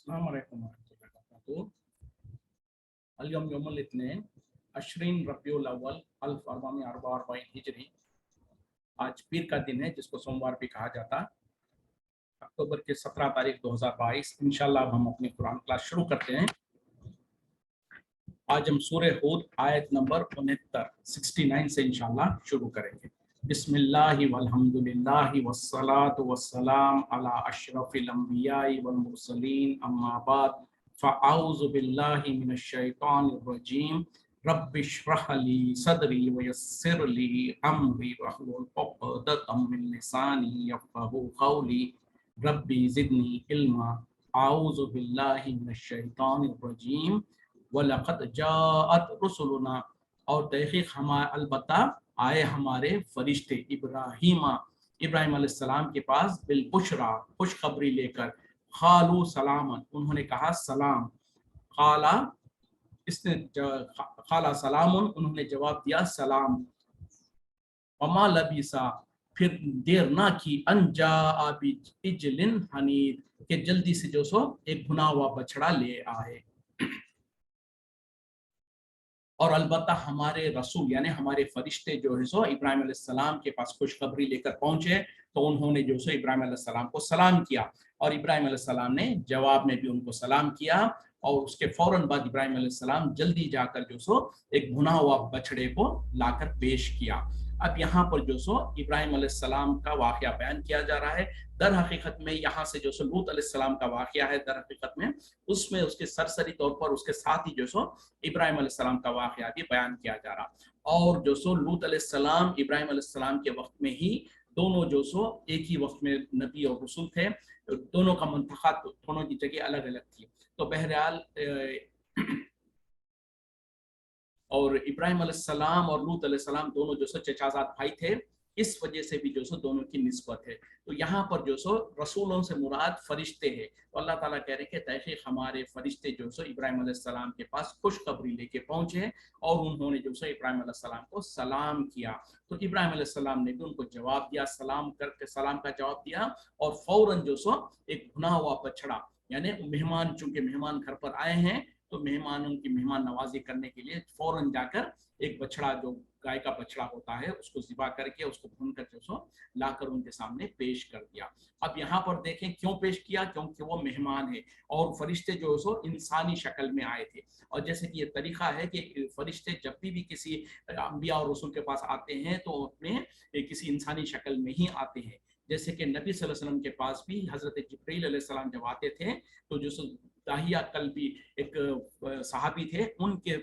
अस्सलाम वालेकुम वरहमतुल्लाहि वबरकातुहू। अल-यौम यौमुल इत्नीन अशरीन रबीउल अव्वल 1444 हिजरी। आज पीर का दिन है जिसको सोमवार भी कहा जाता। अक्टूबर की 17 तारीख 2022। इंशाल्लाह हम अपनी कुरान क्लास शुरू करते हैं। आज हम सूरह हूद आयत नंबर 69 से इंशाल्लाह शुरू करेंगे। बिस्मिल्लाहि वल्हम्दुलिल्लाहि वस्सलातु वस्सलाम अला अशरफिल अंबियाई वल मुरसलीन अम्मा बाद फ़अऊज़ु बिल्लाहि मिनश शैतानिर रजीम रब्बिश्रह ली सदरी वयस्सिर ली अमरी वहलुल उक़दतम मिन लिसानी यफ़क़हू क़ौली रब्बी ज़िदनी इल्मा अऊज़ु बिल्लाहि मिनश शैतानिर रजीम वलक़द जाअत रुसुलुना, और तहक़ीक़ अलबत्ता आए हमारे फरिश्ते इब्राहिम अलैहिस्सलाम के पास बिलबुशरा खुशखबरी लेकर। क़ालू सलामन, उन्होंने कहा सलाम। क़ाला सलामुन, उन्होंने जवाब दिया सलाम। वमा लबिसा, फिर देर ना की, अनजा इजलिन हनीद, के जल्दी से जो सो एक भुना हुआ बछड़ा ले आए। और अलबत्ता हमारे रसूल यानी हमारे फरिश्ते जो है सो इब्राहिम अलैहिस्सलाम के पास खुशखबरी लेकर पहुंचे, तो उन्होंने जो सो इब्राहिम अलैहिस्सलाम को सलाम किया, और इब्राहिम अलैहिस्सलाम ने जवाब में भी उनको सलाम किया। और उसके फौरन बाद इब्राहिम अलैहिस्सलाम जल्दी जाकर जो सो एक भुना हुआ बछड़े को लाकर पेश किया। अब यहाँ पर जो सो इब्राहिम अलैहिस्सलाम का वाक़या बयान किया जा रहा है। दर हकीकत में यहाँ से जो सो लूत अलैहिस्सलाम का वाक़या है, दर हकीकत में उसमें उसके सरसरी तौर पर उसके साथ ही जो सो इब्राहिम अलैहिस्सलाम का वाक़या भी बयान किया जा रहा। और जो सो लूत अलैहिस्सलाम इब्राहिम अलैहिस्सलाम के वक्त में ही दोनों जो सो एक ही वक्त में नबी और रसूल थे। दोनों का मुंतखा दोनों की जगह अलग अलग थी। तो बहरहाल और इब्राहिम अलैहिस्सलाम और लूत अलैहिस्सलाम दोनों जो सो चचाजाद भाई थे, इस वजह से भी जो सो दोनों की निस्बत है। तो यहाँ पर जो सो रसूलों से मुराद फरिश्ते हैं। तो अल्लाह ताला कह रहे हैं कि तहक़ीक़ हमारे फरिश्ते जो सो इब्राहिम अलैहिस्सलाम के पास खुशखबरी लेके पहुंचे, और उन्होंने जो सो इब्राहिम अलैहिस्सलाम को सलाम किया। तो इब्राहिम अलैहिस्सलाम ने भी उनको जवाब दिया, सलाम करके सलाम का जवाब दिया। और फौरन जो सो एक भुना हुआ बछड़ा, यानी मेहमान, चूंकि मेहमान घर पर आए हैं तो मेहमानों की मेहमान नवाजी करने के लिए फौरन जाकर एक बछड़ा, जो गाय का बछड़ा होता है, उसको ज़िबा करके उसको भून कर जो सो लाकर उनके सामने पेश कर दिया। अब यहाँ पर देखें क्यों पेश किया, क्योंकि वो मेहमान है और फरिश्ते जो सो इंसानी शक्ल में आए थे। और जैसे कि ये तरीका है कि फरिश्ते जब भी किसी अंबिया और रसूल के पास आते हैं तो अपने किसी इंसानी शक्ल में ही आते हैं। जैसे कि नबी सल्लल्लाहु अलैहि वसल्लम के पास भी हज़रत जिब्रील अलैहिस्सलाम जब आते थे तो जो दाहिया कल्बी एक सहाबी थे, उनके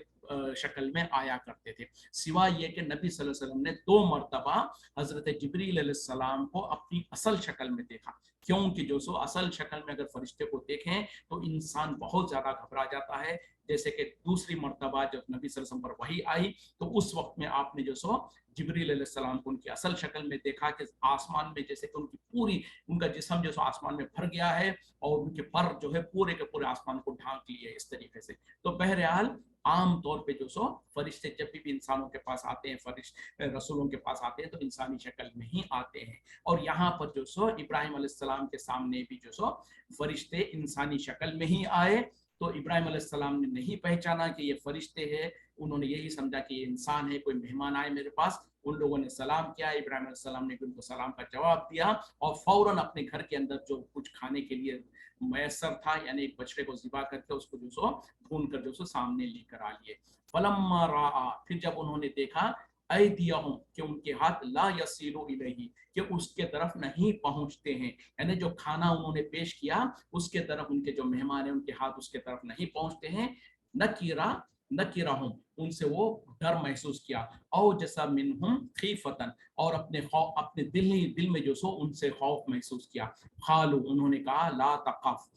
शक्ल में आया करते थे। सिवा ये कि नबी सल्लल्लाहु अलैहि वसल्लम ने 2 मरतबा हज़रत जिब्रील अलैहिस्सलाम को अपनी असल शक्ल में देखा। क्योंकि जो सो असल शक्ल में अगर फरिश्ते को देखें तो इंसान बहुत ज़्यादा घबरा जाता है। जैसे कि दूसरी मरतबा जब नबी सल्लल्लाहु अलैहि वसल्लम पर वही आई तो उस वक्त में आपने जो सो जिब्रील अलैहिस्सलाम को उनकी असल शक्ल में देखा कि आसमान में जैसे कि उनकी पूरी, उनका जिस्म जो सो आसमान में भर गया है और उनके पर जो है पूरे के पूरे आसमान को ढांक लिए इस तरीके से। तो बहरहाल आम तौर पे जो सो फरिश्ते जब भी इंसानों के पास आते हैं, फरिश्ते रसूलों के पास आते हैं तो इंसानी शक्ल में ही आते हैं। और यहाँ पर जो सो इब्राहिम अलैहिस्सलाम के सामने भी जो सो फरिश्ते इंसानी शक्ल में ही आए। तो इब्राहिम अलैहिस्सलाम ने नहीं पहचाना कि ये फरिश्ते हैं, उन्होंने यही समझा कि ये इंसान है, कोई मेहमान आए मेरे पास। उन लोगों ने सलाम किया, इब्राहिम अलैहिस्सलाम ने भी उनको सलाम का जवाब दिया और फौरन अपने घर के अंदर जो कुछ खाने के लिए मैसर था, यानी एक बछड़े को ज़िबा करके उसको जो सो भून कर जो सो सामने लेकर आ लिए। फलम्मा राआ, फिर जब उन्होंने देखा, ऐदियहुम, कि उनके हाथ ला यसीलु इलैहि, कि उसके तरफ नहीं पहुंचते हैं, यानी जो खाना उन्होंने पेश किया उसके तरफ उनके जो मेहमान हैं उनके हाथ उसके तरफ नहीं पहुंचते हैं। नकीराहुम, उनसे वो डर महसूस किया। औ जैसा मिनहुम खीफतन, और अपने दिल में जो सो उनसे खौफ महसूस किया। खालू, उन्होंने कहा, ला तकफ,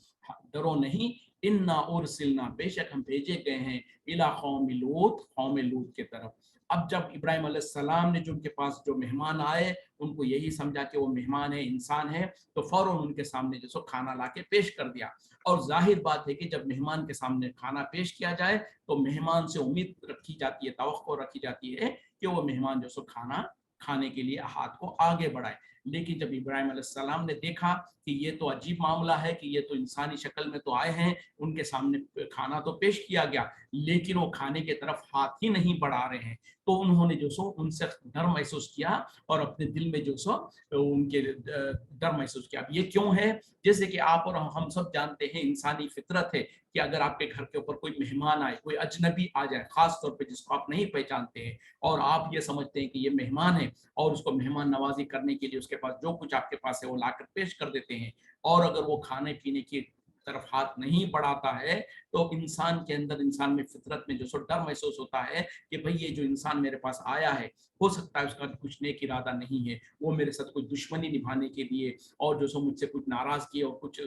डरो नहीं, इन्ना उरसिलना, बेशक हम भेजे गए हैं, इला कौम लूत के तरफ। अब जब इब्राहिम अलैहिस्सलाम ने जो उनके पास जो मेहमान आए उनको यही समझा कि वो मेहमान है, इंसान है, तो फौरन उनके सामने जो सो खाना लाके पेश कर दिया। और जाहिर बात है कि जब मेहमान के सामने खाना पेश किया जाए तो मेहमान से उम्मीद रखी जाती है, तवक्को रखी जाती है कि वो मेहमान जो सो खाना खाने के लिए हाथ को आगे बढ़ाए। لیکن جب ابراہیم علیہ السلام نے دیکھا کہ یہ تو عجیب معاملہ ہے کہ یہ تو انسانی شکل میں تو آئے ہیں، ان کے سامنے کھانا تو پیش کیا گیا لیکن وہ کھانے کی طرف ہاتھ ہی نہیں بڑھا رہے ہیں، تو انہوں نے جو سو ان سے ڈر محسوس کیا اور اپنے دل میں جو سو ان کے ڈر محسوس کیا۔ اب یہ کیوں ہے؟ جیسے کہ آپ اور ہم سب جانتے ہیں، انسانی فطرت ہے کہ اگر آپ کے گھر کے اوپر کوئی مہمان آئے، کوئی اجنبی آ جائے، خاص طور پہ جس کو آپ نہیں پہچانتے ہیں اور آپ یہ سمجھتے ہیں کہ یہ مہمان ہے اور اس کو مہمان نوازی کرنے کے لیے اس کے پاس جو کچھ آپ کے پاس ہے وہ لا کر پیش کر دیتے ہیں، اور اگر وہ کھانے پینے کی طرف ہاتھ نہیں بڑھاتا ہے تو انسان کے اندر، انسان میں فطرت میں جو سو ڈر محسوس ہوتا ہے کہ بھئی یہ جو انسان میرے پاس آیا ہے ہو سکتا ہے اس کا کچھ نیک ارادہ نہیں ہے، وہ میرے ساتھ کوئی دشمنی نبھانے کے لیے اور جو سو مجھ سے کچھ ناراضگی اور کچھ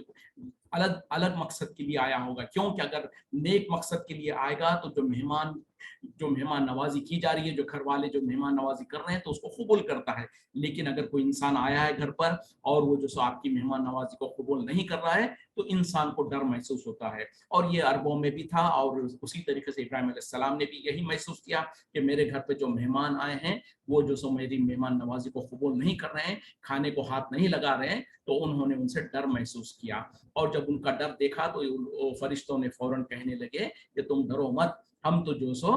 الگ مقصد کے لیے آیا ہوگا۔ کیونکہ اگر نیک مقصد کے لیے آئے گا تو جو مہمان نوازی کی جا رہی ہے، جو گھر والے جو مہمان نوازی کر رہے ہیں تو اس کو قبول کرتا ہے، لیکن اگر کوئی انسان آیا ہے گھر پر اور وہ جو سو آپ کی مہمان نوازی کو قبول نہیں کر رہا ہے تو انسان کو ڈر محسوس ہوتا ہے۔ اور یہ عربوں میں بھی تھا، اور اسی طریقے سے ابراہیم علیہ السلام نے بھی یہی محسوس کیا کہ میرے گھر پہ جو مہمان آئے ہیں وہ جو سو میری مہمان نوازی کو قبول نہیں کر رہے ہیں، کھانے کو ہاتھ نہیں لگا رہے ہیں، تو انہوں نے ان سے ڈر محسوس کیا۔ اور جب ان کا ڈر دیکھا تو فرشتوں نے فوراً کہنے لگے کہ تم ڈرو مت، ہم تو جو سو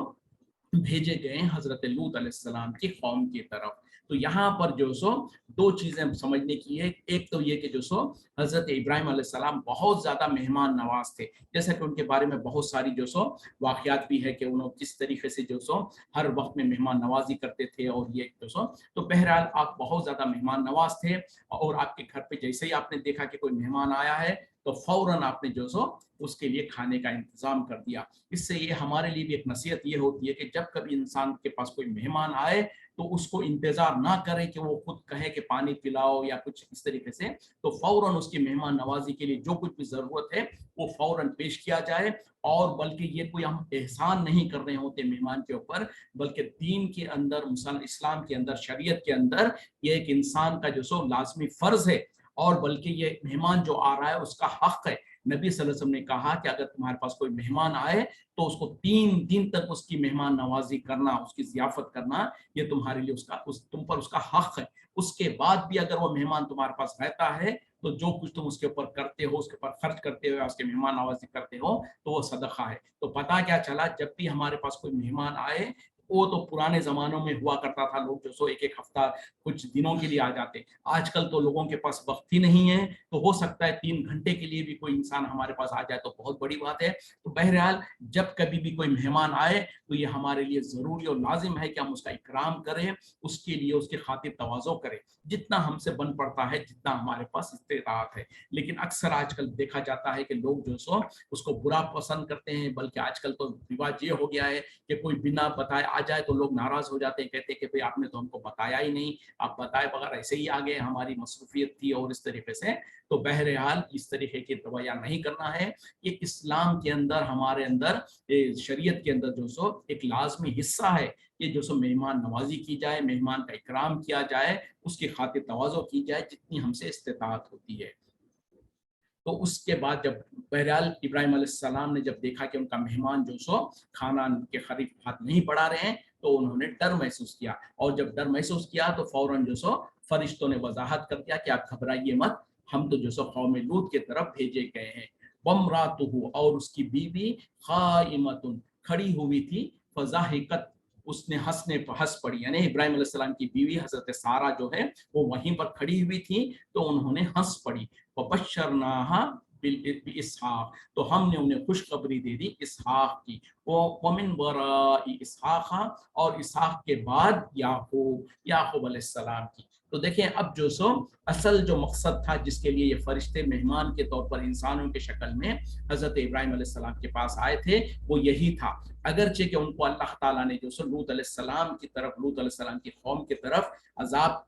بھیجے گئے ہیں حضرت لوط علیہ السلام کی قوم کی طرف۔ تو یہاں پر جو سو دو چیزیں سمجھنے کی ہے، ایک تو یہ کہ جو سو حضرت ابراہیم علیہ السلام بہت زیادہ مہمان نواز تھے، جیسا کہ ان کے بارے میں بہت ساری جو سو واقعات بھی ہے کہ انہوں کس طریقے سے جو سو ہر وقت میں مہمان نوازی کرتے تھے، اور یہ جو سو تو بہرحال آپ بہت زیادہ مہمان نواز تھے، اور آپ کے گھر پہ جیسے ہی آپ نے دیکھا کہ کوئی مہمان آیا ہے تو فوراً آپ نے جو سو اس کے لیے کھانے کا انتظام کر دیا۔ اس سے یہ ہمارے لیے بھی ایک نصیحت یہ ہوتی ہے کہ جب کبھی انسان کے پاس کوئی مہمان آئے تو اس کو انتظار نہ کرے کہ وہ خود کہے کہ پانی پلاؤ یا کچھ اس طریقے سے، تو فوراً اس کی مہمان نوازی کے لیے جو کچھ بھی ضرورت ہے وہ فوراً پیش کیا جائے۔ اور بلکہ یہ کوئی ہم احسان نہیں کر رہے ہوتے مہمان کے اوپر، بلکہ دین کے اندر، اسلام کے اندر، شریعت کے اندر یہ ایک انسان کا جو سو لازمی فرض ہے، اور بلکہ یہ مہمان جو آ رہا ہے اس کا حق ہے۔ نبی صلی اللہ علیہ وسلم نے کہا کہ اگر تمہارے پاس کوئی مہمان آئے تو اس کو 3 دن تک اس کی مہمان نوازی کرنا، اس کی ضیافت کرنا، یہ تمہارے لیے تم پر اس کا حق ہے۔ اس کے بعد بھی اگر وہ مہمان تمہارے پاس رہتا ہے تو جو کچھ تم اس کے اوپر کرتے ہو، اس کے اوپر خرچ کرتے ہو یا اس کے مہمان نوازی کرتے ہو تو وہ صدقہ ہے۔ تو پتہ کیا چلا، جب بھی ہمارے پاس کوئی مہمان آئے، وہ تو پرانے زمانوں میں ہوا کرتا تھا، لوگ جو سو ایک ہفتہ کچھ دنوں کے لیے آ جاتے، آج کل تو لوگوں کے پاس وقت ہی نہیں ہے، تو ہو سکتا ہے 3 گھنٹے کے لیے بھی کوئی انسان ہمارے پاس آ جائے تو بہت بڑی بات ہے۔ تو بہرحال جب کبھی بھی کوئی مہمان آئے تو یہ ہمارے لیے ضروری اور لازم ہے کہ ہم اس کا اکرام کریں، اس کے لیے اس کی خاطر تواضع کریں، جتنا ہم سے بن پڑتا ہے، جتنا ہمارے پاس استطاعت ہے۔ لیکن اکثر آج کل دیکھا جاتا ہے کہ لوگ جو سو اس کو برا پسند کرتے ہیں، بلکہ آج کل تو رواج یہ ہو گیا ہے کہ کوئی بنا بتائے آ جائے تو لوگ ناراض ہو جاتے ہیں، کہتے ہیں کہ بھئی آپ نے تو ہم کو بتایا ہی نہیں، آپ بتائے بغیر ایسے ہی آگے، ہماری مصروفیت تھی اور اس طریقے سے۔ تو بہرحال اس طریقے کی رویہ نہیں کرنا ہے، یہ اسلام کے اندر، ہمارے اندر، شریعت کے اندر جو سو ایک لازمی حصہ ہے کہ جو سو مہمان نوازی کی جائے، مہمان کا اکرام کیا جائے، اس کی خاطر تواضع کی جائے جتنی ہم سے استطاعت ہوتی ہے۔ تو اس کے بعد جب بہرحال ابراہیم علیہ السلام نے جب دیکھا کہ ان کا مہمان جو سو کھانا کے قریب ہاتھ نہیں بڑھا رہے ہیں تو انہوں نے ڈر محسوس کیا، اور جب ڈر محسوس کیا تو فوراً جو سو فرشتوں نے وضاحت کر دیا کہ آپ گھبرائیے مت، ہم تو جو سو قوم لوط کی طرف بھیجے گئے ہیں۔ وامرأتہ، اور اس کی بیوی، قائمۃ، کھڑی ہوئی تھی، فضاحکت، اس نے ہنس پڑی، یعنی ابراہیم علیہ السلام کی بیوی حضرت سارہ جو ہے وہ وہیں پر کھڑی ہوئی تھی تو انہوں نے ہنس پڑی۔ وبشرناها باسحاق، تو ہم نے انہیں خوشخبری دے دی اسحاق کی، ومن وراء اسحاق، اور اسحاق کے بعد یعقوب علیہ السلام کی۔ تو دیکھیں اب جو سو اصل جو مقصد تھا جس کے لیے یہ فرشتے مہمان کے طور پر انسانوں کے شکل میں حضرت ابراہیم علیہ السلام کے پاس آئے تھے وہ یہی تھا، اگرچہ کہ ان کو اللہ تعالیٰ نے جو سو لوط علیہ السلام کی طرف، لوط علیہ السلام کی قوم کی طرف عذاب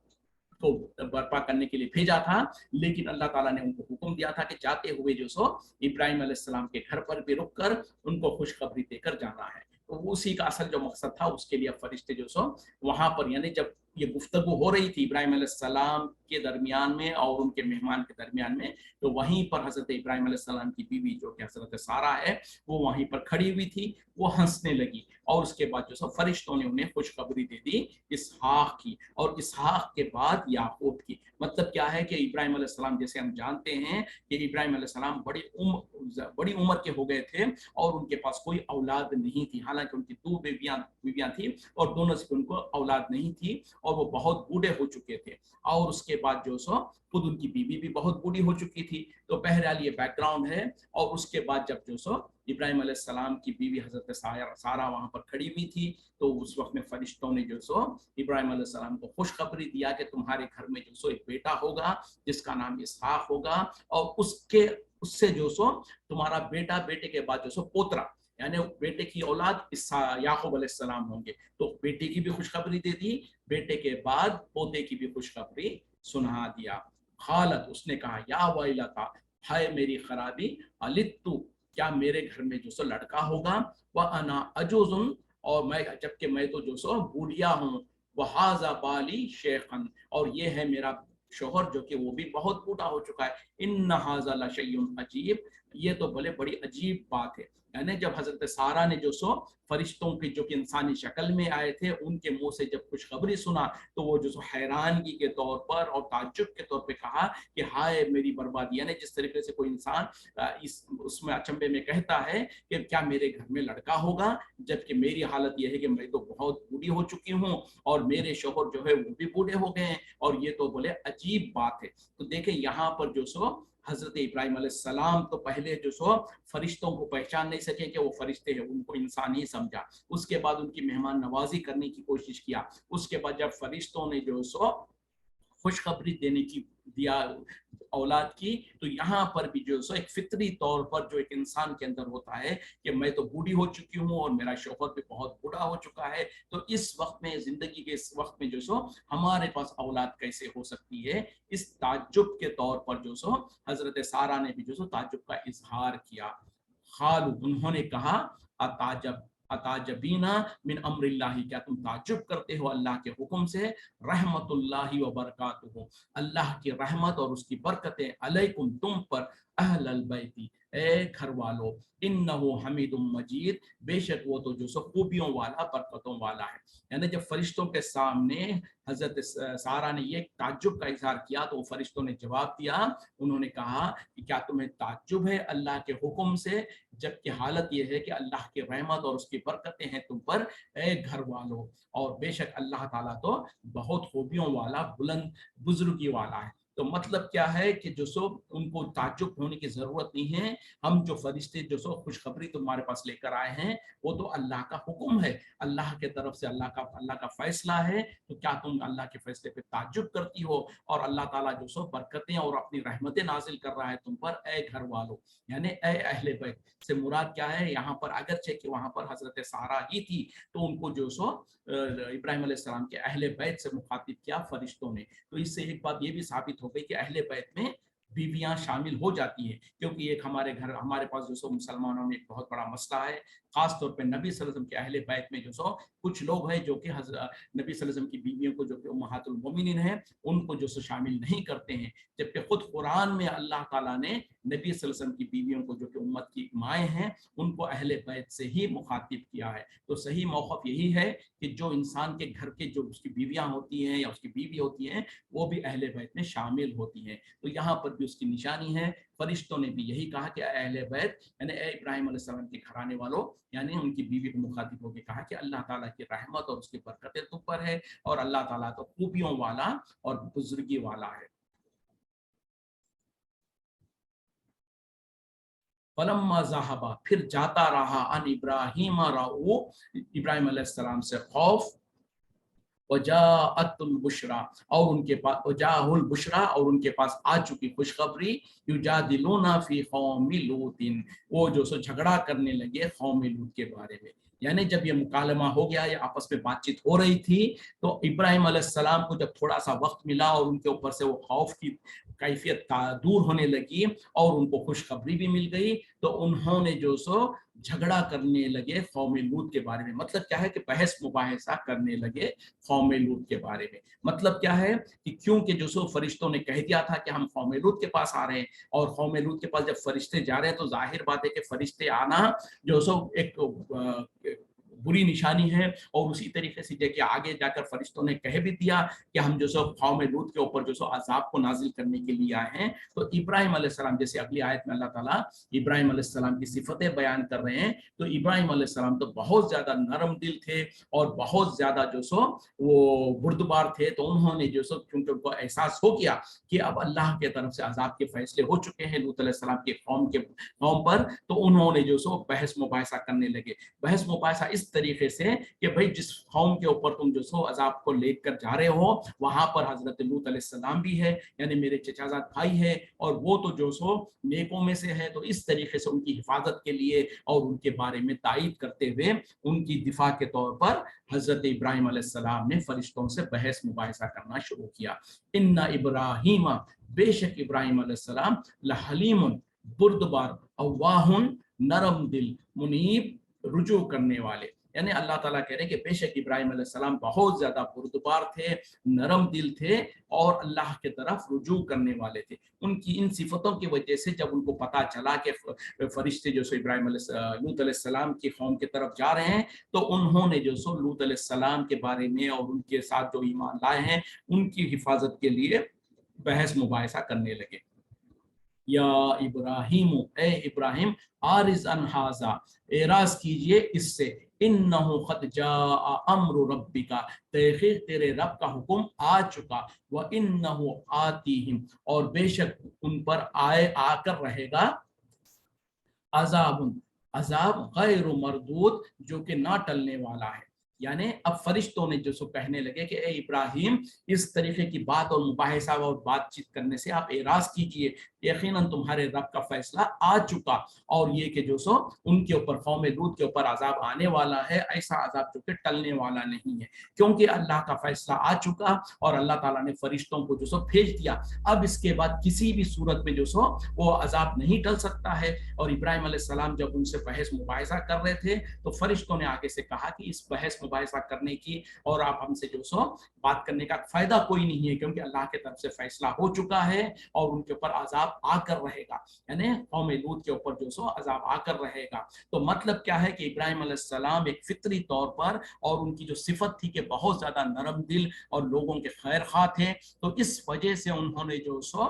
کو برپا کرنے کے لیے بھیجا تھا، لیکن اللہ تعالیٰ نے ان کو حکم دیا تھا کہ جاتے ہوئے جو سو ابراہیم علیہ السلام کے گھر پر بھی رک کر ان کو خوشخبری دے کر جانا ہے۔ تو اسی کا اصل جو مقصد تھا اس کے لیے فرشتے جو سو وہاں پر، یعنی جب یہ گفتگو ہو رہی تھی ابراہیم علیہ السلام کے درمیان میں اور ان کے مہمان کے درمیان میں، تو وہیں پر حضرت ابراہیم علیہ السلام کی بیوی جو کہ حضرت سارہ ہے وہ وہیں پر کھڑی ہوئی تھی، وہ ہنسنے لگی، اور اس کے بعد جو سو فرشتوں نے انہیں خوشخبری دے دی اسحاق کی، اور اسحاق کے بعد یعقوب کی۔ मतलब क्या है कि इब्राहिम अलैहिस्सलाम, जैसे हम जानते हैं कि इब्राहिम अलैहिस्सलाम बड़ी उम्र के हो गए थे और उनके पास कोई औलाद नहीं थी। हालांकि उनकी 2 बीवियां थी और दोनों से उनको औलाद नहीं थी और वो बहुत बूढ़े हो चुके थे। और उसके बाद जो सो खुद उनकी बीवी भी बहुत बूढ़ी हो चुकी थी। तो बहरहाल ये बैकग्राउंड है। और उसके बाद जब जो सो इब्राहिम अलैहिस्सलाम की बीवी हजरत सारा वहां पर खड़ी हुई थी, तो उस वक्त में फरिश्तों ने जो सो इब्राहिम अलैहिस्सलाम को खुशखबरी दिया कि तुम्हारे घर में जो सो एक बेटा होगा जिसका नाम इसहाक होगा, और उससे जो सो तुम्हारा बेटा, बेटे के बाद जो सो पोतरा, यानी बेटे की औलाद याकूब अलैहिस्सलाम होंगे। तो बेटे की भी खुशखबरी दे दी, बेटे के बाद पोते की भी खुशखबरी सुना दिया। खालत, उसने कहा, या वैलता, हाय मेरी खराबी, अलित्तु, क्या मेरे घर में जो सो लड़का होगा, वह अना अजूजुन, और मैं, जबकि मैं तो जो सो बूढ़िया हूँ, वहाजा बाली शेखन, और ये है मेरा शोहर जो कि वो भी बहुत बूढ़ा हो चुका है। इन हाजा लशय्युन अजीब, ये तो भले बड़ी अजीब बात है। यानी जब हजरत सारा ने जो सो फरिश्तों की जो कि इंसानी शक्ल में आए थे उनके मुंह से जब खुशखबरी सुना, तो वो जो सो हैरानगी के तौर पर और ताज्जुब के तौर पे कहा कि हाय मेरी बर्बादी। यानी जिस तरीके से कोई इंसान इस उसमें अचंभे में कहता है कि क्या मेरे घर में लड़का होगा, जबकि मेरी हालत यह है कि मैं तो बहुत बूढ़ी हो चुकी हूँ और मेरे शोहर जो है वो भी बूढ़े हो गए हैं, और ये तो बोले अजीब बात है। तो देखें यहाँ पर जो सो हजरत इब्राहिम अलैहिस्सलाम तो पहले जो सो फरिश्तों को पहचान नहीं सके कि वो फरिश्ते हैं, उनको इंसान ही समझा। उसके बाद उनकी मेहमान नवाजी करने की कोशिश किया। उसके बाद जब फरिश्तों ने जो सो खुशखबरी देने की दिया औलाद की, तो यहाँ पर भी जो सो एक फितरी तौर पर जो एक इंसान के अंदर होता है कि मैं तो बूढ़ी हो चुकी हूँ और मेरा शौहर भी बहुत बूढ़ा हो चुका है, तो इस वक्त में, जिंदगी के इस वक्त में जो सो हमारे पास औलाद कैसे हो सकती है, इस ताज्जुब के तौर पर जो सो हजरत सारा ने भी जो सो ताज्जुब का इजहार किया। खालू, उन्होंने कहा, अताजब अताजबीना मिन अम्रिल्लाहि, क्या तुम ताज्जुब करते हो अल्लाह के हुक्म से, रहमतुल्लाहि व बरकातुहू, अल्लाह की रहमत और उसकी बरकतें, अलैकुम, तुम पर, अहलल बैती, ए घर वालों, इन्नहु हमीदुम मजीद, बेशक वो तो जो सो खूबियों वाला, बरकतों वाला है। यानी जब फरिश्तों के सामने हजरत सारा ने ये ताज्जुब का इजहार किया, तो फरिश्तों ने जवाब दिया, उन्होंने कहा कि क्या तुम्हें ताज्जुब है अल्लाह के हुक्म से, जबकि हालत यह है कि अल्लाह की रहमत और उसकी बरकतें हैं तुम पर, ए घर वालों, और बेशक अल्लाह ताला तो बहुत खूबियों वाला, बुलंद बुजुर्गी वाला है। तो मतलब क्या है कि जो सो उनको ताज्जुब होने की जरूरत नहीं है। हम जो फरिश्ते जो सो खुशखबरी तुम्हारे पास लेकर आए हैं, वो तो अल्लाह का हुक्म है, अल्लाह के तरफ से अल्लाह का फैसला है। तो क्या तुम अल्लाह के फैसले पे ताज्जुब करती हो? और अल्लाह ताला जो सो बरकतें और अपनी रहमतें नाजिल कर रहा है तुम पर, ए घर वालों, यानी ए अहले बैत से मुराद क्या है यहाँ पर? अगरचे कि वहां पर हजरत सारा ही थी, तो उनको जो सो इब्राहिम अलैहिस्सलाम के अहले बैत से मुखातिब किया फरिश्तों ने। तो इससे एक बात ये भी साबित हो गई कि अहले बैत में बीवियां शामिल हो जाती हैं, क्योंकि एक हमारे पास जो सो मुसलमानों में एक बहुत बड़ा मसला है, खास तौर पे नबी सल्लल्लाहु अलैहि वसल्लम के अहले बैत में जो सो कुछ लोग हैं जो कि नबी सल्लल्लाहु अलैहि वसल्लम की बीवियों को, जो कि उम्महातुल मोमिनीन हैं, उनको जो सो शामिल नहीं करते हैं, जबकि खुद कुरान में अल्लाह ताला ने नबी सल्लल्लाहु अलैहि वसल्लम की बीवियों को, जो कि उम्मत की माएँ हैं, उनको अहले बैत से ही मुखातिब किया है। तो सही मौक़िफ़ यही है कि जो इंसान के घर के जो उसकी बीवियां होती हैं या उसकी बीवी होती हैं, वो भी अहले बैत में शामिल होती हैं। तो यहाँ पर भी उसकी निशानी है। फरिश्तों ने भी यही कहा कि अहले बैत, यानी इब्राहिम अलैहिस्सलाम के घराने वालों, यानी उनकी बीवी को मुखातिब होकर कहा कि अल्लाह ताला की रहमत और उसकी बरकतें तुम पर है, और अल्लाह ताला तो खूबियों वाला और बुजुर्गी वाला है। फलम्मा ज़ाहबा, फिर जाता रहा, अन इब्राहिम राऊ, इब्राहिम अलैहिस्सलाम से खौफ, वजाअतुल बुशरा, और उनके पास वजाहुल बुशरा, और उनके पास आ चुकी खुशखबरी, युजादिलूना फी कौमी लूतिन, वो जो सो झगड़ा करने लगे कौम लूत के बारे में। यानी जब ये मुकालमा हो गया, ये आपस में बातचीत हो रही थी, तो इब्राहिम अलैहिस्सलाम को जब थोड़ा सा वक्त मिला और उनके ऊपर से वो खौफ की कैफियत दूर होने लगी और उनको खुशखबरी भी मिल गई, तो उन्होंने जो सो झगड़ा करने लगे कौम लूत के बारे में। मतलब क्या है कि बहस मुबाहिसा करने लगे कौम लूत के बारे में। मतलब क्या है कि क्योंकि जो सो फरिश्तों ने कह दिया था कि हम कौम लूत के पास आ रहे हैं, और कौम लूत के पास जब फरिश्ते जा रहे हैं, तो जाहिर बात है कि फरिश्ते आना जो सो एक बुरी निशानी है। और उसी तरीके से देखिए आगे जाकर फरिश्तों ने कह भी दिया कि हम जो सो कौम लूत के ऊपर जो सो अजाब को नाजिल करने के लिए आए हैं। तो इब्राहिम अलैहिस्सलाम, जैसे अगली आयत में अल्लाह ताला इब्राहिम अलैहिस्सलाम की सिफतें बयान कर रहे हैं, तो इब्राहिम अलैहिस्सलाम तो बहुत ज्यादा नरम दिल थे और बहुत ज्यादा जो सो वो बुर्दबार थे। तो उन्होंने जो सो क्योंकि उनको एहसास हो गया कि अब अल्लाह के तरफ से अजाब के फैसले हो चुके हैं लूत अलैहिस्सलाम के कौम पर, तो उन्होंने जो सो बहस मुबाहिसा करने लगे। बहस मुबाहिसा इस तरीके से कि भाई जिस कौम के ऊपर तुम जो सो अजाब को लेकर जा रहे हो वहां पर हजरत लूत अलैहिस्सलाम भी है, यानी मेरे चचाजाद भाई है, और वो तो जो सो नेकों में से है। तो इस तरीके से उनकी हिफाजत के लिए और उनके बारे में तायीद करते हुए उनकी दिफा के तौर पर हजरत इब्राहिम अलैहिस्सलाम ने फरिश्तों से बहस मुबाहिसा करना शुरू किया। इन्ना इब्राहिम, बेशक इब्राहिम अलैहिस्सलाम, लहलीमुन, बुर्दबार, अव्वाहुन, नरम दिल, मुनीब, रुजू करने वाले। यानी अल्लाह ताला कह रहे हैं कि बेशक इब्राहिम अलैहिस्सलाम बहुत ज्यादा बुर्दबार थे, नरम दिल थे और अल्लाह के तरफ रुजू करने वाले थे। उनकी इन सिफतों की वजह से जब उनको पता चला कि फरिश्ते जो सो इब्राहिम लूत अलैहिस्सलाम की कौम की तरफ जा रहे हैं, तो उन्होंने जो सो लूत अलैहिस्सलाम के बारे में और उनके साथ जो ईमान लाए हैं उनकी हिफाजत के लिए बहस मुबाहिसा करने लगे। या इब्राहिम, ए इब्राहिम, आरिज अन हाजा, एराज कीजिए इससे, इन्नहु क़द जाअ अम्रु रब्बिका, तहक़ीक़ तेरे रब का हुक्म आ चुका, व इन्नहु आतीहिम, और बेशक उन पर आकर रहेगा, अजाबुन, अजाब, गैर मरदूद, जो कि ना टलने वाला है। यानी अब फरिश्तों ने जो सो कहने लगे कि ए इब्राहिम, इस तरीके की बात और मुबाहिसा और बातचीत करने से आप एराज कीजिए, यकीनन तुम्हारे रब का फैसला आ चुका, और ये कि जो सो उनके ऊपर कौम लूत के ऊपर अजाब आने वाला है, ऐसा अजाब जो कि टलने वाला नहीं है, क्योंकि अल्लाह का फैसला आ चुका और अल्लाह ताला ने फरिश्तों को जो सो भेज दिया। अब इसके बाद किसी भी सूरत में जो सो वो अजाब नहीं टल सकता है। और इब्राहिम अलैहिस्सलाम जब उनसे बहस मुबाहिसा कर रहे थे तो फरिश्तों ने आगे से कहा कि इस बहस मुबाहिसा करने की और आप हमसे जो सो बात करने का फायदा कोई नहीं है, क्योंकि अल्लाह के तरफ से फैसला हो चुका है और उनके ऊपर अजाब आकर रहेगा, यानी कौम लूत के ऊपर जो सो अजाब आकर रहेगा। तो मतलब क्या है कि इब्राहिम अलैहिस्सलाम एक फितरी तौर पर, और उनकी जो सिफत थी कि बहुत ज्यादा नरम दिल और लोगों के खैर खा थे, तो इस वजह से उन्होंने जो सो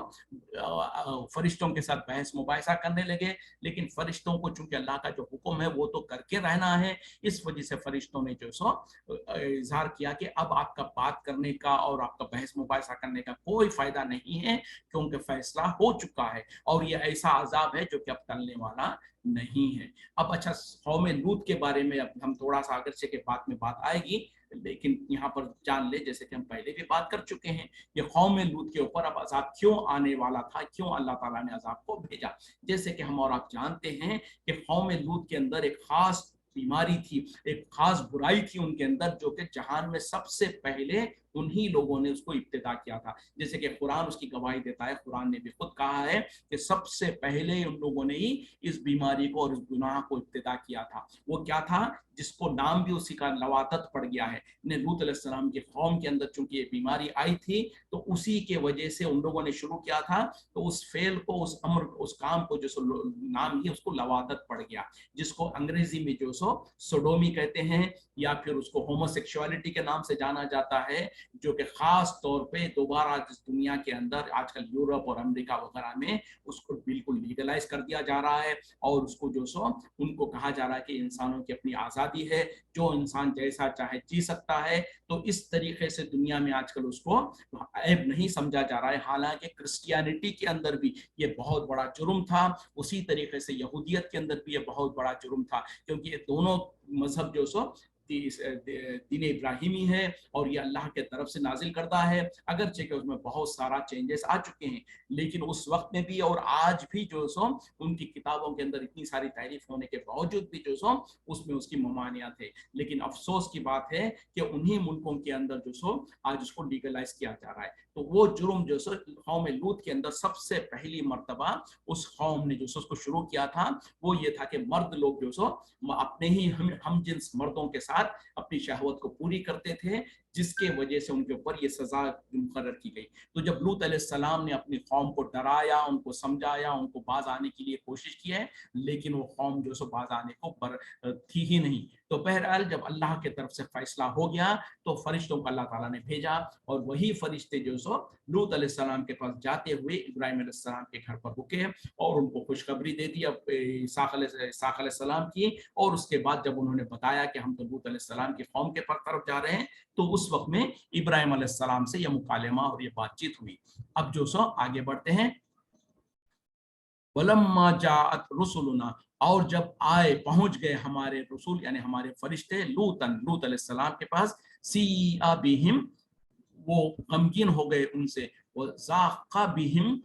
फरिश्तों के साथ बहस मुबाहिसा करने लगे। लेकिन फरिश्तों को चूंकि अल्लाह का जो हुक्म है वो तो करके रहना है, इस वजह से फरिश्तों ने जो सो इजहार किया कि अब आपका बात करने का और आपका बहस मुबाहिसा करने का कोई फायदा नहीं है, क्योंकि फैसला हो चुका है और ये ऐसा अजाब है जो कि अब टलने वाला नहीं है। अब अच्छा, कौम लूत के बारे में अब हम थोड़ा सा अगरचे के बाद में बात आएगी, लेकिन यहाँ पर जान ले, जैसे कि हम पहले भी बात कर चुके हैं, ये कौम लूत के ऊपर अब अजाब क्यों आने वाला था, क्यों अल्लाह ताला ने अजाब को भेजा। जैसे कि हम और आप जानते हैं कि कौम लूत के अंदर एक खास बीमारी थी, एक खास बुराई थी उनके अंदर, जो कि जहान में सबसे पहले उन्हीं लोगों ने उसको इब्तिदा किया था। जैसे कि कुरान उसकी गवाही देता है, कुरान ने भी खुद कहा है कि सबसे पहले उन लोगों ने ही इस बीमारी को और इस गुनाह को इब्तिदा किया था। वो क्या था, जिसको नाम भी उसी का लवातत पड़ गया है। लूत अलैहिस्सलाम की कौम के अंदर चूंकि ये बीमारी आई थी, तो उसी के वजह से उन लोगों ने शुरू किया था, तो उस फेल को, उस अमर, उस काम को जो नाम ही उसको लवातत पड़ गया, जिसको अंग्रेजी में जो सोडोमी कहते हैं, या फिर उसको होमोसेक्सुअलिटी के नाम से जाना जाता है, जो कि खास तौर पे दोबारा जिस दुनिया के अंदर आजकल यूरोप और अमेरिका वगैरह में उसको बिल्कुल लीगलाइज कर दिया जा रहा है, और उसको जो सो उनको कहा जा रहा है कि इंसानों की अपनी आज़ादी है, जो इंसान जैसा चाहे जी सकता है। तो इस तरीके से दुनिया में आजकल उसको ऐब नहीं समझा जा रहा है, हालांकि क्रिश्चियनिटी के अंदर भी ये बहुत बड़ा जुर्म था, उसी तरीके से यहूदियत के अंदर भी ये बहुत बड़ा जुर्म था, क्योंकि ये दोनों मजहब जो सो दीन इब्राहिमी है और ये अल्लाह के तरफ से नाजिल करता है। अगरचे कि उसमें बहुत सारा चेंजेस आ चुके हैं, लेकिन उस वक्त में भी और आज भी जो सो उनकी किताबों के अंदर इतनी सारी तारीफ होने के बावजूद भी जो सो उसमें उसकी ममानियत है। लेकिन अफसोस की बात है कि उन्हीं मुल्कों के अंदर जो सो आज उसको लीगलाइज किया जा रहा है। तो वो जुर्म जो सो कौम लूत के अंदर सबसे पहली मर्तबा उस कौम ने जो सो उसको शुरू किया था, वो ये था कि मर्द लोग जो सो अपने ही हम जिन्स मर्दों के साथ अपनी शहवत को पूरी करते थे, जिसके वजह से उनके ऊपर ये सजा मुकर्रर की गई। तो जब लूत अलैहिस्सलाम ने अपनी कौम को डराया, उनको समझाया, उनको बाज आने के लिए कोशिश की है, लेकिन वो कौम जो सो बाज आने को पर थी ही नहीं। तो बहरहाल जब अल्लाह के तरफ से फैसला हो गया तो फरिश्तों को अल्लाह ताला ने भेजा, और वही फरिश्ते जो सो लूत अलैहिस्सलाम के पास जाते हुए इब्राहिम अलैहिस्सलाम के घर पर रुके और उनको खुशखबरी दे दी अब इसाक अलैहिस्सलाम की। और उसके बाद जब उन्होंने बताया कि हम तो लूत अलैहिस्सलाम की कौम के तरफ जा रहे हैं, तो उस वक्त में इब्राहिम अलैहिस्सलाम से यह मुकालमा और ये बातचीत हुई। अब जो सो आगे बढ़ते हैं। वलम्मा जाअत रुसुलुना, और जब आए पहुंच गए हमारे रसूल यानी हमारे फरिश्ते लूत अलैहिस्सलाम के पास, सीआ बिहिम, वो गमगीन हो गए उनसे, वो ज़ाक़ा बिहिम,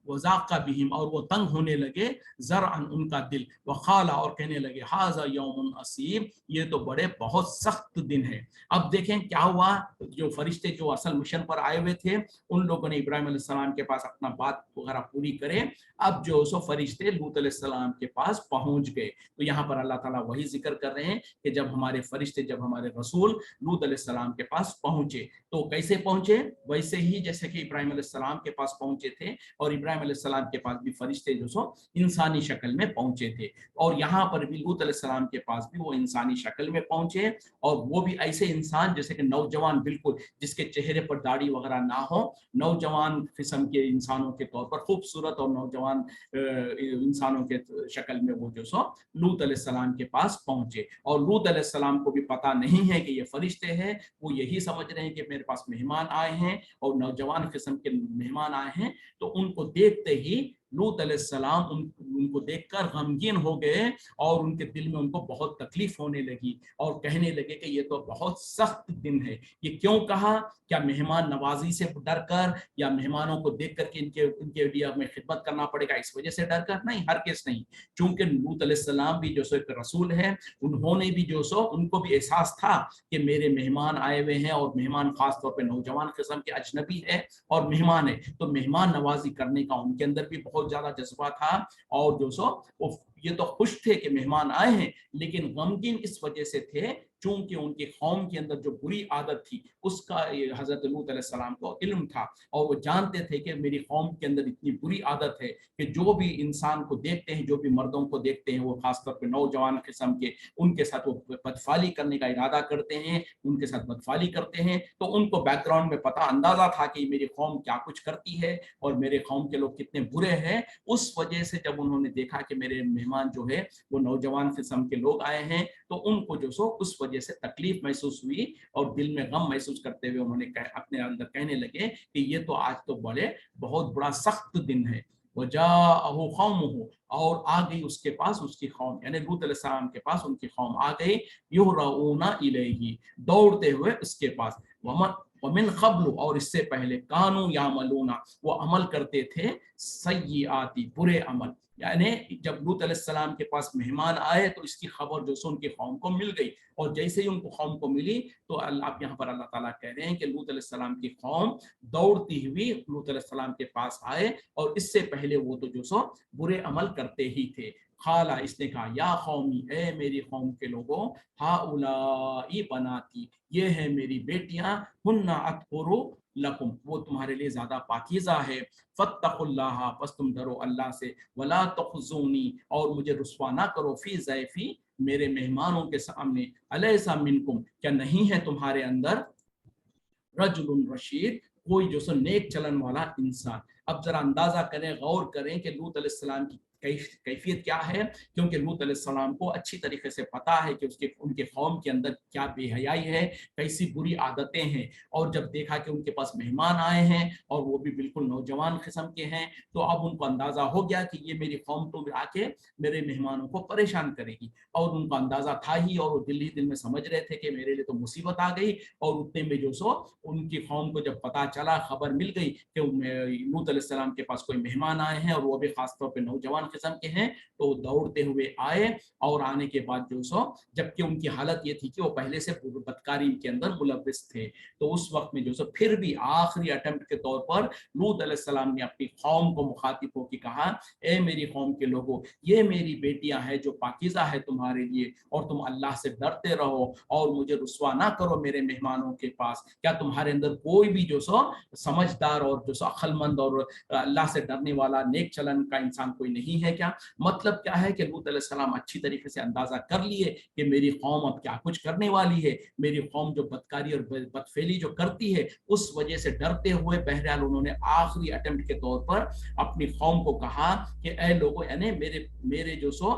वज़ाक़ा बिहिम, और वो तंग होने लगे, ज़रअन उनका दिल, वक़ाला, और कहने लगे हाज़ा यौमुन असीब, ये तो बड़े बहुत सख्त दिन है। अब देखें क्या हुआ, जो फरिश्ते जो असल मिशन पर आए हुए थे, उन लोगों ने इब्राहिम अलैहिस्सलाम के पास अपना बात वगैरह पूरी करे। अब जो सो फरिश्ते लूत अलैहिस्सलाम के पास पहुंच गए। तो यहाँ पर अल्लाह ताला वही जिक्र कर रहे हैं कि जब हमारे फरिश्ते, जब हमारे रसूल लूत अलैहिस्सलाम के पास पहुंचे, तो कैसे पहुंचे, वैसे ही जैसे कि इब्राहिम अलैहिस्सलाम के पास पहुंचे थे, और इब्राहिम अलैहिस्सलाम के पास भी फरिश्ते जो सो इंसानी शक्ल में पहुंचे थे, और यहाँ पर भी लूत अलैहिस्सलाम के पास भी वो इंसानी शक्ल में पहुंचे, और वो भी ऐसे इंसान जैसे कि नौजवान, बिल्कुल जिसके चेहरे पर दाढ़ी वगैरह ना हो, नौजवान किस्म के इंसानों के तौर पर, खूबसूरत और नौजवान इंसानों के शक्ल में वो जो सो लूत अलैहिस्सलाम के पास पहुंचे। और लूत अलैहिस्सलाम को भी पता नहीं है कि ये फरिश्ते हैं, वो यही समझ रहे हैं कि मेरे पास मेहमान आए हैं और नौजवान किस्म के मेहमान आए हैं। तो उनको देखते ही लूत अलैहिस्सलाम उनको देखकर गमगीन हो गए, और उनके दिल में उनको बहुत तकलीफ होने लगी, और कहने लगे कि ये तो बहुत सख्त दिन है। ये क्यों कहा, क्या मेहमान नवाजी से डर कर, या मेहमानों को देख कर के इनके लिए हमें खिदमत करना पड़ेगा इस वजह से डर कर? नहीं, हर केस नहीं। चूंकि लूत अलैहिस्सलाम भी जो सो एक रसूल है, उन्होंने भी जो सो, उनको भी एहसास था कि मेरे मेहमान आए हुए हैं, और मेहमान खास तौर पे नौजवान किस्म के अजनबी है और मेहमान है, तो मेहमान नवाजी करने का उनके अंदर भी बहुत ज्यादा जज्बा था। और जो सो वो ये तो खुश थे कि मेहमान आए हैं, लेकिन गमगीन इस वजह से थे चूंकि उनकी कौम के अंदर जो बुरी आदत थी उसका हजरत लूत अलैहिस्सलाम को इल्म था, और वो जानते थे कि मेरी कौम के अंदर इतनी बुरी आदत है कि जो भी इंसान को देखते हैं, जो भी मर्दों को देखते हैं, वो खासतौर पर नौजवान किस्म के, उनके साथ वो बदफाली करने का इरादा करते हैं, उनके साथ बदफाली करते हैं। तो उनको बैकग्राउंड में पता अंदाजा था कि मेरी कौम क्या कुछ करती है और मेरे कौम के लोग कितने बुरे हैं। उस वजह से जब उन्होंने देखा कि मेरे मेहमान जो है वो नौजवान किस्म के लोग आए हैं, तो उनको जो सो उस वजह से तकलीफ महसूस हुई, और दिल में गम महसूस करते हुए उन्होंने अपने अंदर कहने लगे कि ये तो आज तो बड़े बहुत बड़ा सख्त दिन है। वजाअहु कौमुहु, और आ गई उसके पास उसकी कौम, यानी लूत अलैहिस्सलाम के पास उनकी कौम आ गई, युहरऊना इलैहि, दौड़ते हुए उसके पास, वमिन क़ब्लु, और इससे पहले, कानू यामलूना, वो अमल करते थे, सय्याती, बुरे अमल। यानी जब लूत अलैहिस्सलाम के पास मेहमान आए तो इसकी खबर जो सो उनकी कौम को मिल गई, और जैसे ही उनको कौम को मिली तो अल्लाह यहाँ पर अल्लाह ताला कह रहे हैं कि लूत अलैहिस्सलाम की कौम दौड़ती हुई लूत अलैहिस्सलाम के पास आए, और इससे पहले वो तो जो सो बुरे अमल करते ही थे। खाला, इसने कहा, या कौमी, ए मेरी कौम के लोगों, हाउलाई बनाती, ये है मेरी बेटियां, हुन्ना अतहुरु लकुम, वो तुम्हारे लिए ज्यादा पाकीज़ा है, फत्तकुल्लाह, बस तुम डरो अल्लाह से, वला तखज़ूनी, और मुझे रुस्वा ना करो, फी ज़ैफ़ी, मेरे मेहमानों के सामने, अलैसा मिनकुम, क्या नहीं है तुम्हारे अंदर, रजुलुन रशीद, कोई जो सो नेक चलन वाला इंसान। अब जरा अंदाजा करें, गौर करें कि लूत अलैहिस्सलाम की कैफियत क्या है, क्योंकि लूत अलैहिस्सलाम को अच्छी तरीके से पता है कि उसके उनके कौम के अंदर क्या बेहयाई है, कैसी बुरी आदतें हैं। और जब देखा कि उनके पास मेहमान आए हैं और वो भी बिल्कुल नौजवान किस्म के हैं, तो अब उनको अंदाजा हो गया कि ये मेरी कौम तो आके मेरे मेहमानों को परेशान करेगी, और उनको अंदाजा था ही, और वो दिल ही दिल में समझ रहे थे कि मेरे लिए तो मुसीबत आ गई। और उतने में जो सो उनकी कौम को जब पता चला, खबर मिल गई कि लूत अलैहिस्सलाम के पास कोई मेहमान आए हैं, और वो भी खासतौर पर नौजवान قسم کے ہیں تو دوڑتے ہوئے آئے اور آنے کے بعد جو سو جبکہ ان کی حالت یہ تھی کہ وہ پہلے سے بدکاری کے اندر ملوث تھے، تو اس وقت میں جو سو پھر بھی آخری اٹمپٹ کے طور پر لوط علیہ السلام نے اپنی قوم کو مخاطب ہو کے کہا اے میری قوم کے لوگوں، یہ میری بیٹیاں ہیں جو پاکیزہ ہے تمہارے لیے، اور تم اللہ سے ڈرتے رہو اور مجھے رسوا نہ کرو میرے مہمانوں کے پاس۔ کیا تمہارے اندر کوئی بھی جو سو سمجھدار اور جو سو عقل مند اور اللہ سے ڈرنے والا نیک چلن کا انسان کوئی نہیں ہے کیا؟ مطلب کیا ہے کہ لوط علیہ السلام اچھی طریقے سے اندازہ کر لیے کہ میری قوم اب کیا کچھ کرنے والی ہے، میری قوم جو بدکاری اور بدفعلی جو کرتی ہے اس وجہ سے ڈرتے ہوئے بہرحال انہوں نے آخری اٹمپٹ کے طور پر اپنی قوم کو کہا کہ اے لوگوں، یعنی میرے جو سو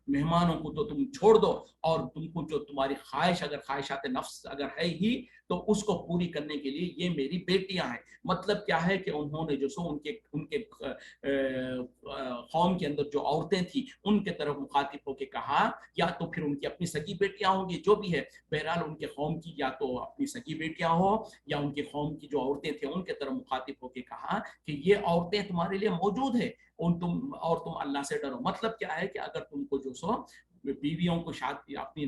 مہمانوں کو تو تم چھوڑ دو، اور تم کو جو تمہاری خواہش اگر خواہشات نفس اگر ہے ہی تو اس کو پوری کرنے کے لیے یہ میری بیٹیاں ہیں۔ مطلب کیا ہے کہ انہوں نے جو سو ان کے قوم کے اندر جو عورتیں تھیں ان کے طرف مخاطب ہو کے کہا، یا تو پھر ان کی اپنی سگی بیٹیاں ہوں گی جو بھی ہے، بہرحال ان کے قوم کی یا تو اپنی سگی بیٹیاں ہو یا ان کے قوم کی جو عورتیں تھیں ان کے طرف مخاطب ہو کے کہا کہ یہ عورتیں تمہارے لیے موجود ہیں تم اللہ سے ڈرو۔ مطلب کیا ہے کہ اگر تم کو جو سو بیویوں کو شادی اپنی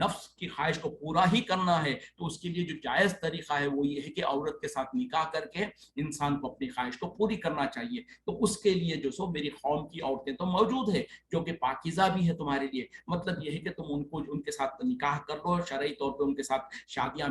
نفس کی خواہش کو پورا ہی کرنا ہے تو اس کے لیے جو جائز طریقہ ہے وہ یہ ہے کہ عورت کے ساتھ نکاح کر کے انسان کو اپنی خواہش کو پوری کرنا چاہیے۔ تو اس کے لیے جو سو میری قوم کی عورتیں تو موجود ہے جو کہ پاکیزہ بھی ہے تمہارے لیے، مطلب یہ ہے کہ تم ان کے ساتھ نکاح کر لو، شرعی طور پہ ان کے ساتھ شادیاں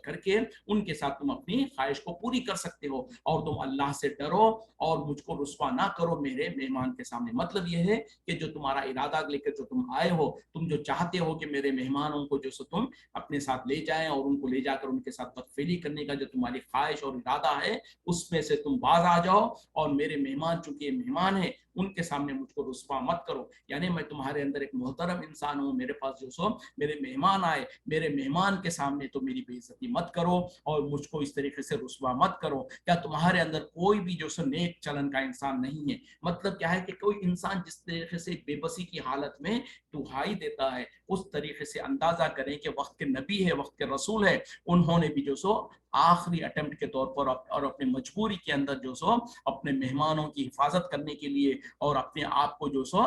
کر کے ان کے ساتھ تم اپنی خواہش کو پوری کر سکتے ہو، اور تم اللہ سے ڈرو اور مجھ کو رسوا نہ کرو میرے مہمان کے سامنے۔ مطلب یہ ہے کہ جو تمہارا ارادہ لے کر جو تم آئے ہو، تم جو چاہتے ہو کہ میرے مہمانوں کو جو سو تم اپنے ساتھ لے جائیں اور ان کو لے جا کر ان کے ساتھ بدفعلی کرنے کا جو تمہاری خواہش اور ارادہ ہے اس میں سے تم باز آ جاؤ، اور میرے مہمان چونکہ یہ مہمان ہیں ان کے سامنے مجھ کو رسوا مت کرو، یعنی میں تمہارے اندر ایک محترم انسان ہوں، میرے پاس جو سو میرے مہمان آئے، میرے مہمان کے سامنے تو میری بے عزتی مت کرو اور مجھ کو اس طریقے سے رسوا مت کرو۔ کیا تمہارے اندر کوئی بھی جو سو نیک چلن کا انسان نہیں ہے؟ مطلب کیا ہے کہ کوئی انسان جس طریقے سے بے بسی کی حالت میں دہائی دیتا ہے اس طریقے سے اندازہ کریں کہ وقت کے نبی ہے، وقت کے رسول ہے، انہوں نے بھی جو سو آخری اٹمپٹ کے طور پر اور اپنے مجبوری کے اندر جو سو اپنے مہمانوں کی حفاظت کرنے کے لیے اور اپنے آپ کو جو سو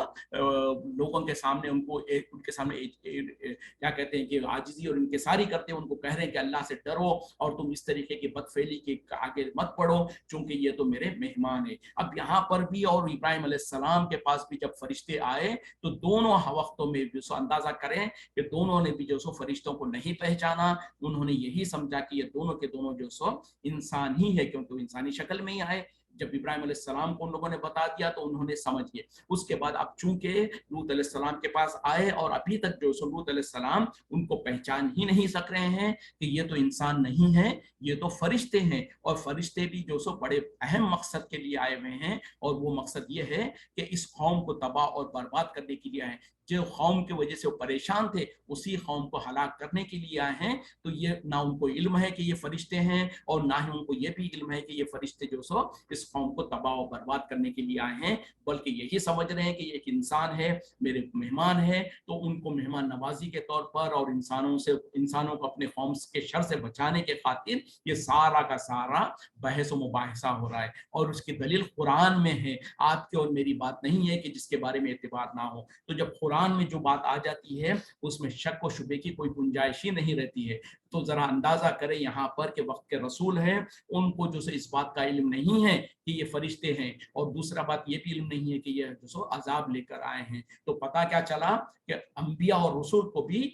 لوگوں کے سامنے ان کے سامنے کیا کہتے ہیں کہ عاجزی اور انکساری کرتے ہیں، ان کو کہہ رہے ہیں کہ اللہ سے ڈرو اور تم اس طریقے کی بدفعلی کے آگے مت پڑھو چونکہ یہ تو میرے مہمان ہیں۔ اب یہاں پر بھی اور ابراہیم علیہ السلام کے پاس بھی جب فرشتے آئے تو دونوں وقتوں میں جو سو اندازہ کریں کہ دونوں نے بھی جو سو فرشتوں کو نہیں پہچانا، انہوں نے یہی سمجھا کہ یہ دونوں کے دونوں جو سو انسان ہی ہے، کیونکہ وہ انسانی شکل میں ہی آئے۔ جب ابراہیم علیہ السلام کو ان لوگوں نے بتا دیا تو انہوں نے سمجھ گئے۔ اس کے بعد اب چونکہ لوط علیہ السلام کے پاس آئے اور ابھی تک جو سو لوط علیہ السلام ان کو پہچان ہی نہیں سک رہے ہیں کہ یہ تو انسان نہیں ہے، یہ تو فرشتے ہیں، اور فرشتے بھی جو سو بڑے اہم مقصد کے لیے آئے ہوئے ہیں، اور وہ مقصد یہ ہے کہ اس قوم کو تباہ اور برباد کرنے کے لیے آئے ہیں۔ جو قوم کی وجہ سے وہ پریشان تھے اسی قوم کو ہلاک کرنے کے لیے آئے ہیں۔ تو یہ نہ ان کو علم ہے کہ یہ فرشتے ہیں اور نہ ہی ان کو یہ بھی علم ہے کہ یہ فرشتے جو سو اس قوم کو تباہ و برباد کرنے کے لیے آئے ہیں، بلکہ یہی سمجھ رہے ہیں کہ یہ ایک انسان ہے، میرے مہمان ہے، تو ان کو مہمان نوازی کے طور پر اور انسانوں کو اپنے قوم کے شر سے بچانے کے خاطر یہ سارا کا سارا بحث و مباحثہ ہو رہا ہے، اور اس کی دلیل قرآن میں ہے، آپ کی اور میری بات نہیں ہے کہ جس کے بارے میں اعتبار نہ ہو۔ تو جب قرآن میں جو بات آ جاتی ہے اس میں شک و شبے کی کوئی گنجائش ہی نہیں رہتی ہے۔ تو ذرا اندازہ کریں یہاں پر کہ وقت کے رسول ہیں، ان کو جو سو اس بات کا علم نہیں ہے کہ یہ فرشتے ہیں، اور دوسرا بات یہ بھی علم نہیں ہے کہ یہ جو سو عذاب لے کر آئے ہیں۔ تو پتہ کیا چلا کہ انبیاء اور رسول کو بھی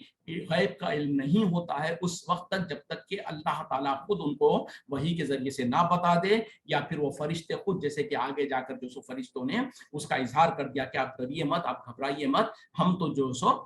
غیب کا علم نہیں ہوتا ہے اس وقت تک جب تک کہ اللہ تعالیٰ خود ان کو وحی کے ذریعے سے نہ بتا دے، یا پھر وہ فرشتے خود جیسے کہ آگے جا کر جو سو فرشتوں نے اس کا اظہار کر دیا کہ آپ ڈریے مت، آپ گھبرائیے مت، ہم تو جو سو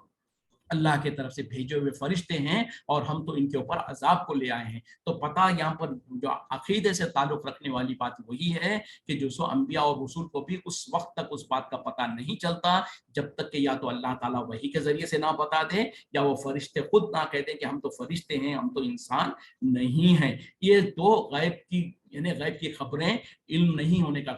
اللہ کی طرف سے بھیجے ہوئے فرشتے ہیں اور ہم تو ان کے اوپر عذاب کو لے آئے ہیں۔ تو پتہ یہاں پر جو عقیدے سے تعلق رکھنے والی بات وہی ہے کہ جو سو انبیاء اور رسول کو بھی اس وقت تک اس بات کا پتہ نہیں چلتا جب تک کہ یا تو اللہ تعالیٰ وحی کے ذریعے سے نہ بتا دے، یا وہ فرشتے خود نہ کہہ دیں کہ ہم تو فرشتے ہیں، ہم تو انسان نہیں ہیں۔ یہ دو یعنی غیب کی خبریں، علم نہیں ہونے کا،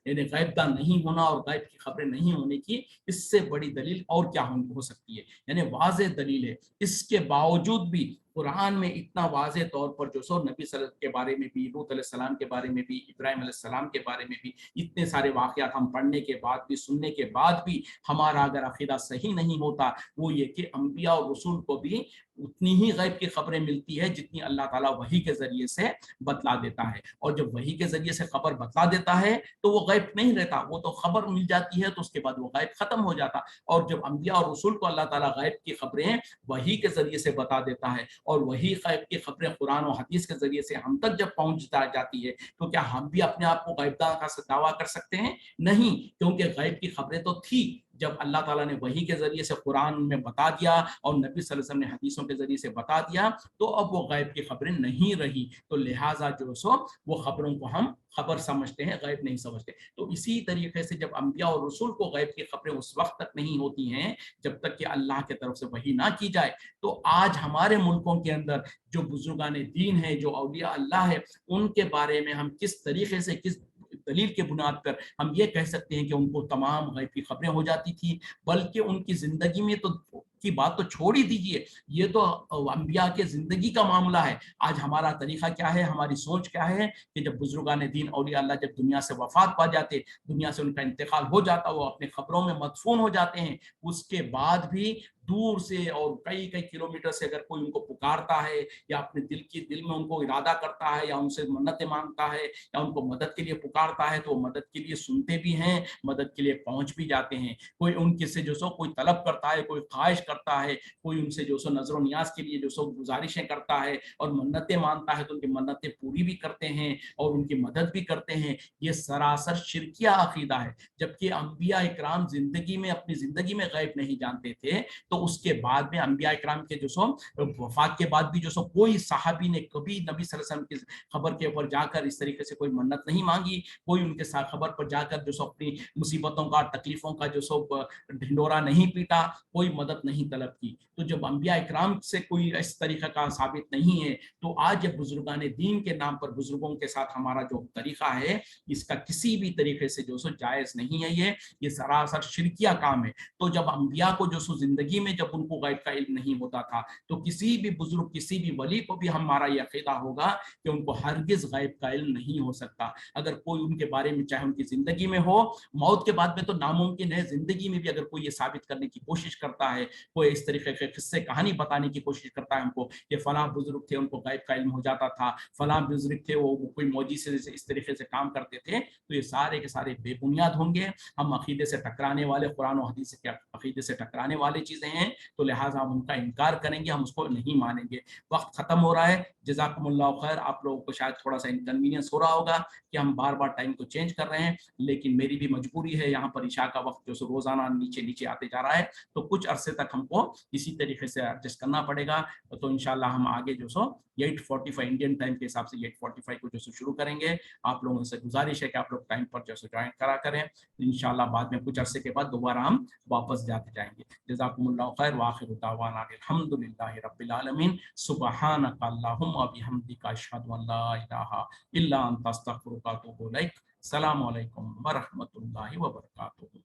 یعنی غیب دان نہیں ہونا اور غیب کی خبریں نہیں ہونے کی اس سے بڑی دلیل اور کیا ہو سکتی ہے؟ یعنی واضح دلیل ہے۔ اس کے باوجود بھی कुरान में इतना वाज़े तौर पर जो सो नबी सल्लल्लाहु अलैहि वसल्लम के बारे में भी, लूत अलैहिस्सलाम के बारे में भी, इब्राहिम अलैहिस्सलाम के बारे में भी इतने सारे वाक़यात हम पढ़ने के बाद भी, सुनने के बाद भी हमारा अगर अक़ीदा सही नहीं होता, वो ये कि अंबिया और रसूल को भी उतनी ही गैब की खबरें मिलती है जितनी अल्लाह ताला वही के ज़रिए से बतला देता है। और जब वही के ज़रिए से खबर बतला देता है तो वो गैब नहीं रहता, वो तो खबर मिल जाती है तो उसके बाद वो गैब ख़त्म हो जाता। और जब अंबिया और रसूल को अल्लाह ताला गैब की खबरें वही के ज़रिए से बता देता है और वही गैब की खबरें कुरान और हदीस के ज़रिए से हम तक जब पहुँच जाती है, तो क्या हम भी अपने आप को गैबदान का दावा कर सकते हैं? नहीं, क्योंकि गैब की खबरें तो थी, जब अल्लाह ताला ने वही के ज़रिए से कुरान में बता दिया और नबी सल्लल्लाहु अलैहि वसल्लम ने हदीसों के ज़रिए से बता दिया, तो अब वो गैब की खबरें नहीं रही। तो लिहाजा जो सो वो खबरों को हम खबर समझते हैं, गैब नहीं समझते। तो इसी तरीके से जब अंबिया और रसूल को गैब की खबरें उस वक़्त तक नहीं होती हैं, जब तक कि अल्लाह की तरफ से वही ना की जाए। तो आज हमारे मुल्कों के अंदर जो बुजुर्गान दीन है, जो औलिया अल्लाह है, उनके बारे में हम किस तरीके से, किस दलील के बुनियाद पर हम ये कह सकते हैं कि उनको तमाम गैब की खबरें हो जाती थी, बल्कि उनकी ज़िंदगी में तो की बात तो छोड़ ही दीजिए, ये तो अंबिया के ज़िंदगी का मामला है। आज हमारा तरीक़ा क्या है, हमारी सोच क्या है कि जब बुजुर्गान दीन औलिया अल्लाह जब दुनिया से वफ़ात पा जाते, दुनिया से उनका इंतकाल हो जाता, वो अपने क़ब्रों में मदफ़ून हो जाते हैं, उसके बाद भी दूर से और कई-कई किलोमीटर से अगर कोई उनको पुकारता है या अपने दिल में उनको इरादा करता है या उनसे मन्नतें माँगता है या उनको मदद के लिए पुकारता है, तो वो मदद के लिए सुनते भी हैं, मदद के लिए पहुँच भी जाते हैं। कोई उनके से जो सो कोई तलब करता है, कोई ख़्वाहिश करता है, कोई उनसे जो सो नज़र और नियाज़ के लिए जो सो गुज़ारिशें करता है और मन्नतें माँगता है, तो उनकी मन्नतें पूरी भी करते हैं और उनकी मदद भी करते हैं। ये सरासर शिरकिया अक़ीदा है। जबकि अंबिया इकराम ज़िंदगी में, अपनी ज़िंदगी में गैब नहीं जानते थे, तो उसके बाद में अंबिया इकराम के जो सो वफ़ात के बाद भी जो सो कोई सहाबी ने कभी नबी सल्लल्लाहु अलैहि वसल्लम की खबर के ऊपर जाकर इस तरीके से कोई मन्नत नहीं मांगी, कोई उनके साथ खबर पर जाकर जो सो अपनी मुसीबतों का, तकलीफों का जो सो ढिंडोरा नहीं पीटा, कोई मदद नहीं तलब की। तो जब अंबिया इकराम से कोई इस तरीके का साबित नहीं है, तो आज जब बुजुर्गान दीन के नाम पर बुजुर्गों के साथ हमारा जो तरीका है, इसका किसी भी तरीके से जो सो जायज़ नहीं है, ये सरासर शिरकिया काम है। तो जब अंबिया को जो सो ज़िंदगी में जब उनको गैब का इल्म नहीं होता था, तो किसी भी बुजुर्ग, किसी भी वली को भी हमारा ये अक़ीदा होगा कि उनको हरगिज़ गैब का इल्म नहीं हो सकता। अगर कोई उनके बारे में, चाहे उनकी ज़िंदगी में हो, मौत के बाद में तो नामुमकिन है, ज़िंदगी में भी अगर कोई ये साबित करने की कोशिश करता है, कोई इस तरीके के किस्से कहानी बताने की कोशिश करता है हमको कि फलाँ बुजुर्ग थे, उनको गैब का इल्म हो जाता था, फलाँ बुजुर्ग थे, वो कोई मौजिज़े से इस तरीके से काम करते थे, तो ये सारे के सारे बेबुनियाद होंगे। हम अक़ीदे से टकराने वाले, कुरान और हदीस के अक़ीदे से टकराने वाली चीज़ें हैं, तो लिहाजा हम उनका इनकार करेंगे, हम उसको नहीं मानेंगे। वक़्त ख़त्म हो रहा है, जज़ाकुमुल्लाहु खैर। आप लोगों को शायद थोड़ा-सा इनकन्वीनियंस हो रहा होगा कि हम बार-बार टाइम को चेंज कर रहे हैं, लेकिन मेरी भी मजबूरी है, यहाँ पर इशा का वक़्त जो सो रोज़ाना नीचे-नीचे आते जा रहा है, तो कुछ अरसे तक हमको इसी तरीके से एडजस्ट करना पड़ेगा। तो इंशाअल्लाह हम आगे जो सो 8:45 इंडियन टाइम के हिसाब से 8:45 को जो सो शुरू करेंगे। आप लोगों से गुज़ारिश है कि आप लोग टाइम पर जो सो जॉइन करा करें। इंशाअल्लाह बाद में कुछ अरसे के बाद दोबारा हम वापस जाते जाएँगे। जज़ाकुमुल्लाहु खैर व आखिरु दावाना अल्हम्दुलिल्लाहि रब्बिल आलमीन। सुब्हानका अल्लाहुम्मा व बिहम्दिका अशहदु अन ला इलाहा इल्ला अंता अस्तगफिरुका व अतूबु इलैक। अस्सलामु अलैकुम व रहमतुल्लाहि व बरकातुहू।